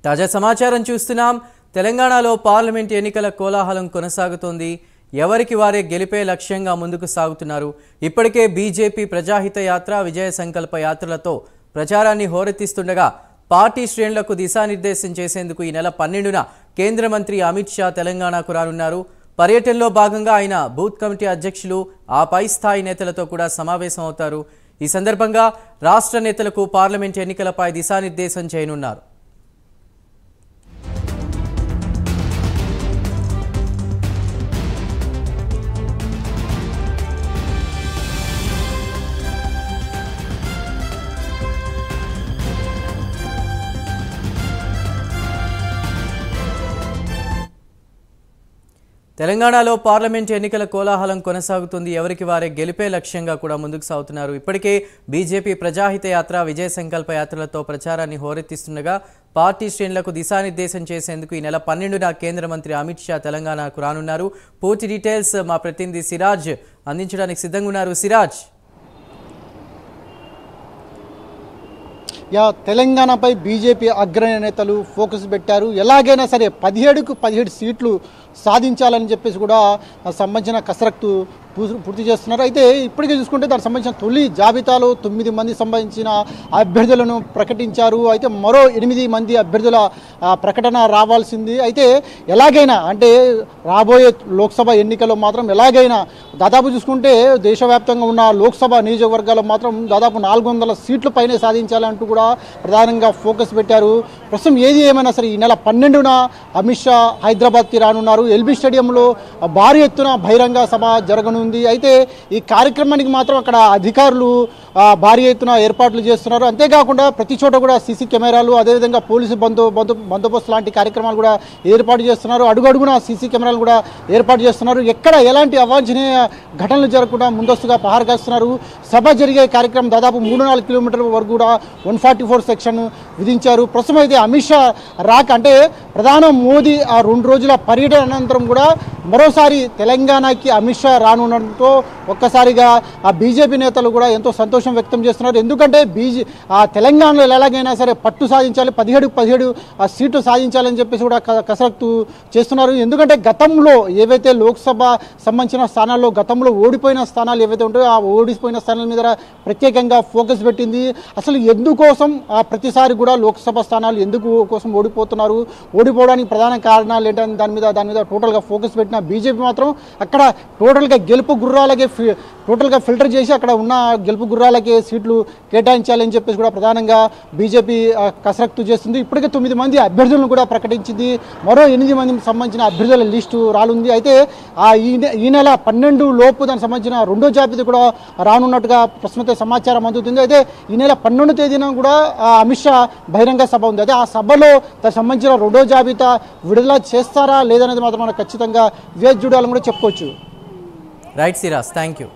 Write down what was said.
తాజా సమాచారం చూస్తున్నాం. తెలంగాణలో పార్లమెంట్ ఎన్నికల కోలాహలం కొనసాగుతోంది. ఎవరికి వారే గెలిపే లక్ష్యంగా ముందుకు సాగుతున్నారు. ఇప్పటికే బీజేపీ ప్రజాహిత యాత్ర, విజయ సంకల్ప యాత్రలతో ప్రచారాన్ని హోరెత్తిస్తుండగా పార్టీ శ్రేణులకు దిశానిర్దేశం చేసేందుకు ఈ నెల 12న కేంద్ర మంత్రి అమిత్ షా తెలంగాణకు రానున్నారు. పర్యటనలో భాగంగా ఆయన బూత్ కమిటీ అధ్యక్షులు, ఆ పై స్థాయి నేతలతో కూడా సమావేశం అవుతారు. ఈ సందర్భంగా రాష్ట్ర నేతలకు పార్లమెంట్ ఎన్నికలపై దిశానిర్దేశం చేయనున్నారు. తెలంగాణలో పార్లమెంట్ ఎన్నికల కోలాహలం కొనసాగుతుంది. ఎవరికి వారే గెలిపే లక్ష్యంగా కూడా ముందుకు సాగుతున్నారు. ఇప్పటికే బీజేపీ ప్రజాహిత యాత్ర, విజయ సంకల్ప యాత్రలతో ప్రచారాన్ని హోరెత్తిస్తుండగా పార్టీ శ్రేణులకు దిశానిర్దేశం చేసేందుకు ఈ నెల 12న కేంద్ర మంత్రి అమిత్ షా తెలంగాణకు రానున్నారు. పూర్తి డీటెయిల్స్ మా ప్రతినిధి సిరాజ్ అందించడానికి సిద్ధంగా ఉన్నారు. సిరాజ్, తెలంగాణపై బీజేపీ అగ్రనేతలు నేతలు ఫోకస్ పెట్టారు. ఎలాగైనా సరే 17కు 17 సీట్లు సాధించాలని చెప్పేసి కూడా సంబంధించిన కసరత్తు పూర్తి చేస్తున్నారు. అయితే ఇప్పటికే చూసుకుంటే దానికి సంబంధించిన తొలి జాబితాలో 9 మంది సంబంధించిన అభ్యర్థులను ప్రకటించారు. అయితే మరో 8 మంది అభ్యర్థుల ప్రకటన రావాల్సింది. అయితే ఎలాగైనా అంటే రాబోయే లోక్సభ ఎన్నికల్లో మాత్రం ఎలాగైనా దాదాపు చూసుకుంటే దేశవ్యాప్తంగా ఉన్న లోక్సభ నియోజకవర్గాల్లో మాత్రం దాదాపు 400 సీట్ల పైనే సాధించాలంటూ కూడా ప్రధానంగా ఫోకస్ పెట్టారు. ప్రస్తుతం ఏది ఏమైనా సరే ఈ నెల 12న అమిత్ షా హైదరాబాద్కి రానున్నారు. ఎల్బీ స్టేడియంలో భారీ ఎత్తున బహిరంగ సభ జరగనుంది. అయితే ఈ కార్యక్రమానికి మాత్రం అక్కడ అధికారులు భారీ ఎత్తున ఏర్పాట్లు చేస్తున్నారు. అంతేకాకుండా ప్రతి చోట కూడా సీసీ కెమెరాలు, అదేవిధంగా పోలీసు బందోబస్తు లాంటి కార్యక్రమాలు కూడా ఏర్పాటు చేస్తున్నారు. అడుగడుగున సీసీ కెమెరాలు కూడా ఏర్పాటు చేస్తున్నారు. ఎక్కడ ఎలాంటి అవాంఛనీయ ఘటనలు జరగకుండా ముందస్తుగా పహారు కాస్తున్నారు. సభ జరిగే కార్యక్రమం దాదాపు 3-4 కిలోమీటర్ల వరకు కూడా 144 సెక్షన్ విధించారు. ప్రస్తుతం అయితే అమిత్ షా అంటే ప్రధాని మోదీ ఆ 2 రోజుల పర్యటన అనంతరం కూడా మరోసారి తెలంగాణకి అమిత్ షా రానుండడంతో ఒక్కసారిగా ఆ బీజేపీ నేతలు కూడా ఎంతో సంతోషం వ్యక్తం చేస్తున్నారు. ఎందుకంటే తెలంగాణలో ఎలాగైనా సరే పట్టు సాధించాలి, 17 సీట్లు సాధించాలని చెప్పేసి కూడా కసరత్తు చేస్తున్నారు. ఎందుకంటే గతంలో ఏవైతే లోక్సభ సంబంధించిన స్థానాల్లో గతంలో ఓడిపోయిన స్థానాలు ఏవైతే ఉంటాయో ఆ ఓడిపోయిన స్థానాల మీద ప్రత్యేకంగా ఫోకస్ పెట్టింది. అసలు ఎందుకోసం ప్రతిసారి కూడా లోక్సభ స్థానాలు ఎందుకోసం ఓడిపోతున్నారు, ఓడిపోవడానికి ప్రధాన కారణాలు ఏంటని దాని మీద టోటల్గా ఫోకస్ పెట్టిన బీజేపీ మాత్రం అక్కడ టోటల్గా గెలుపు గుర్రాలకే టోటల్గా ఫిల్టర్ చేసి అక్కడ ఉన్న గెలుపు గుర్రాలకే సీట్లు కేటాయించాలని చెప్పేసి కూడా ప్రధానంగా బీజేపీ కసరత్తు చేస్తుంది. ఇప్పటికే 9 మంది అభ్యర్థులను కూడా ప్రకటించింది. మరో 8 మందికి సంబంధించిన అభ్యర్థుల లిస్టు రానుంది. అయితే ఈ నెల 12 లోపు దానికి సంబంధించిన 2వ జాబితా కూడా రానున్నట్టుగా ప్రస్తుత సమాచారం అందుతుంది. అయితే ఈ నెల 12వ తేదీన కూడా అమిత్ షా బహిరంగ సభ ఉంది. అయితే ఆ సభలో దానికి సంబంధించిన 2వ జాబితా విడుదల చేస్తారా లేదనేది మాత్రం మనం ఖచ్చితంగా వేచి చూడాలని కూడా చెప్పుకోవచ్చు. Right Siraj, thank you.